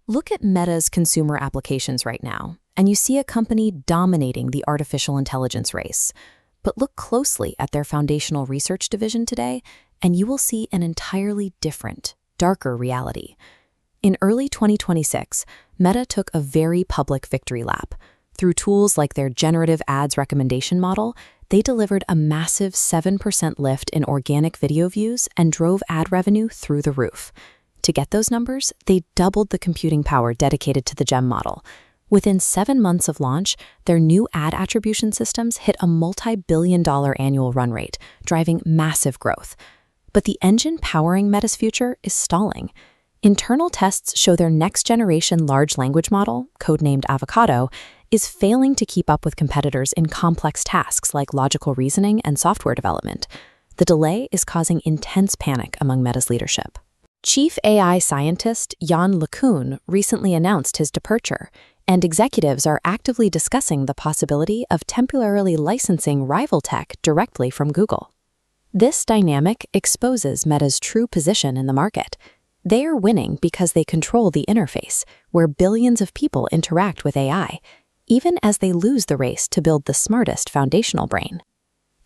Look at Meta's consumer applications right now, and you see a company dominating the artificial intelligence race. But look closely at their foundational research division today, and you will see an entirely different, darker reality. In early 2026, Meta took a very public victory lap. Through tools like their generative ads recommendation model, they delivered a massive 7% lift in organic video views and drove ad revenue through the roof. To get those numbers, they doubled the computing power dedicated to the GEM model. Within 7 months of launch, their new ad attribution systems hit a multi-billion-dollar annual run rate, driving massive growth. But the engine powering Meta's future is stalling. Internal tests show their next-generation large language model, codenamed Avocado, is failing to keep up with competitors in complex tasks like logical reasoning and software development. The delay is causing intense panic among Meta's leadership. Chief AI scientist Yann LeCun recently announced his departure, and executives are actively discussing the possibility of temporarily licensing rival tech directly from Google. This dynamic exposes Meta's true position in the market. They are winning because they control the interface, where billions of people interact with AI, even as they lose the race to build the smartest foundational brain.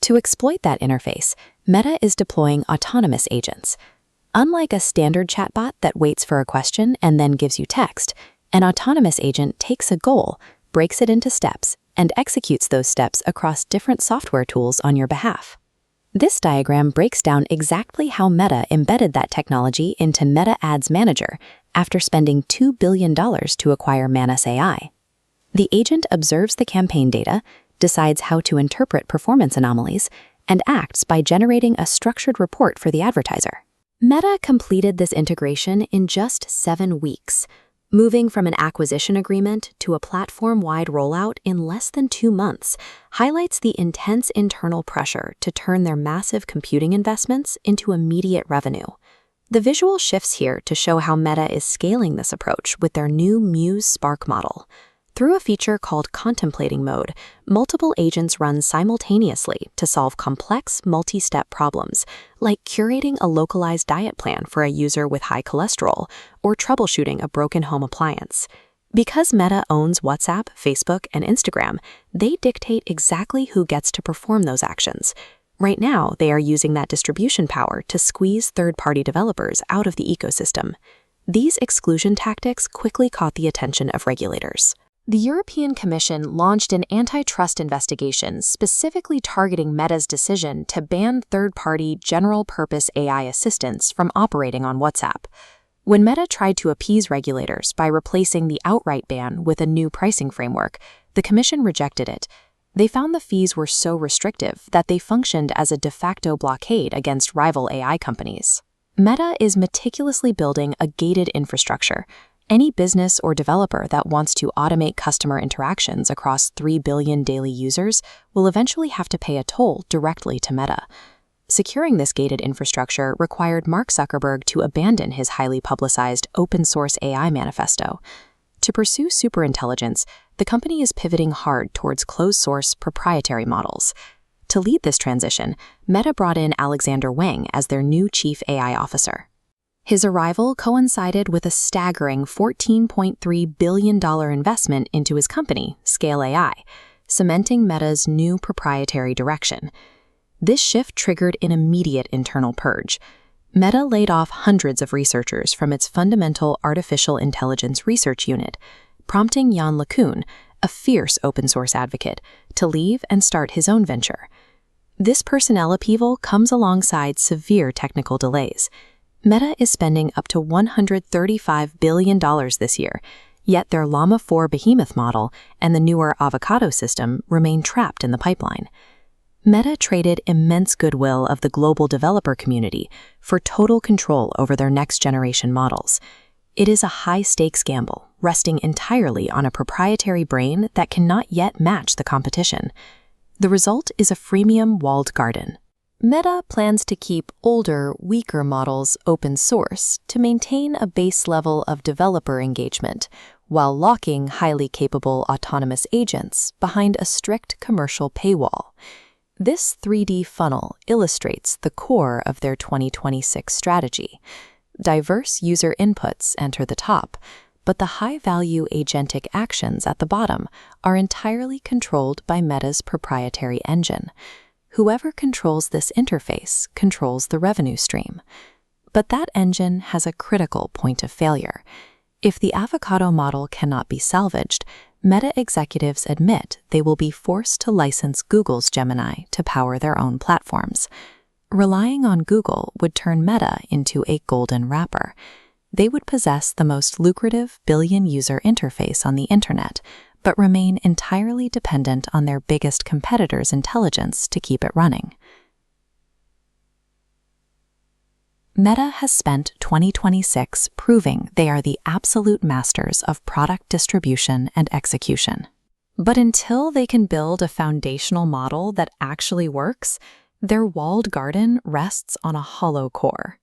To exploit that interface, Meta is deploying autonomous agents. Unlike a standard chatbot that waits for a question and then gives you text, an autonomous agent takes a goal, breaks it into steps, and executes those steps across different software tools on your behalf. This diagram breaks down exactly how Meta embedded that technology into Meta Ads Manager after spending $2 billion to acquire Manus AI. The agent observes the campaign data, decides how to interpret performance anomalies, and acts by generating a structured report for the advertiser. Meta completed this integration in just 7 weeks, moving from an acquisition agreement to a platform-wide rollout in less than 2 months, highlights the intense internal pressure to turn their massive computing investments into immediate revenue. The visual shifts here to show how Meta is scaling this approach with their new Muse Spark model. Through a feature called Contemplating Mode, multiple agents run simultaneously to solve complex, multi-step problems, like curating a localized diet plan for a user with high cholesterol or troubleshooting a broken home appliance. Because Meta owns WhatsApp, Facebook, and Instagram, they dictate exactly who gets to perform those actions. Right now, they are using that distribution power to squeeze third-party developers out of the ecosystem. These exclusion tactics quickly caught the attention of regulators. The European Commission launched an antitrust investigation specifically targeting Meta's decision to ban third-party general-purpose AI assistants from operating on WhatsApp. When Meta tried to appease regulators by replacing the outright ban with a new pricing framework, the Commission rejected it. They found the fees were so restrictive that they functioned as a de facto blockade against rival AI companies. Meta is meticulously building a gated infrastructure. Any business or developer that wants to automate customer interactions across 3 billion daily users will eventually have to pay a toll directly to Meta. Securing this gated infrastructure required Mark Zuckerberg to abandon his highly publicized open-source AI manifesto. To pursue superintelligence, the company is pivoting hard towards closed-source proprietary models. To lead this transition, Meta brought in Alexander Wang as their new chief AI officer. His arrival coincided with a staggering $14.3 billion investment into his company, Scale AI, cementing Meta's new proprietary direction. This shift triggered an immediate internal purge. Meta laid off hundreds of researchers from its fundamental artificial intelligence research unit, prompting Yann LeCun, a fierce open-source advocate, to leave and start his own venture. This personnel upheaval comes alongside severe technical delays. Meta is spending up to $135 billion this year, yet their Llama 4 behemoth model and the newer Avocado system remain trapped in the pipeline. Meta traded immense goodwill of the global developer community for total control over their next-generation models. It is a high-stakes gamble, resting entirely on a proprietary brain that cannot yet match the competition. The result is a freemium walled garden. Meta plans to keep older, weaker models open source to maintain a base level of developer engagement, while locking highly capable autonomous agents behind a strict commercial paywall. This 3D funnel illustrates the core of their 2026 strategy. Diverse user inputs enter the top, but the high-value agentic actions at the bottom are entirely controlled by Meta's proprietary engine. Whoever controls this interface controls the revenue stream. But that engine has a critical point of failure. If the avocado model cannot be salvaged, Meta executives admit they will be forced to license Google's Gemini to power their own platforms. Relying on Google would turn Meta into a golden wrapper. They would possess the most lucrative billion-user interface on the internet, but remain entirely dependent on their biggest competitor's intelligence to keep it running. Meta has spent 2026 proving they are the absolute masters of product distribution and execution. But until they can build a foundational model that actually works, their walled garden rests on a hollow core.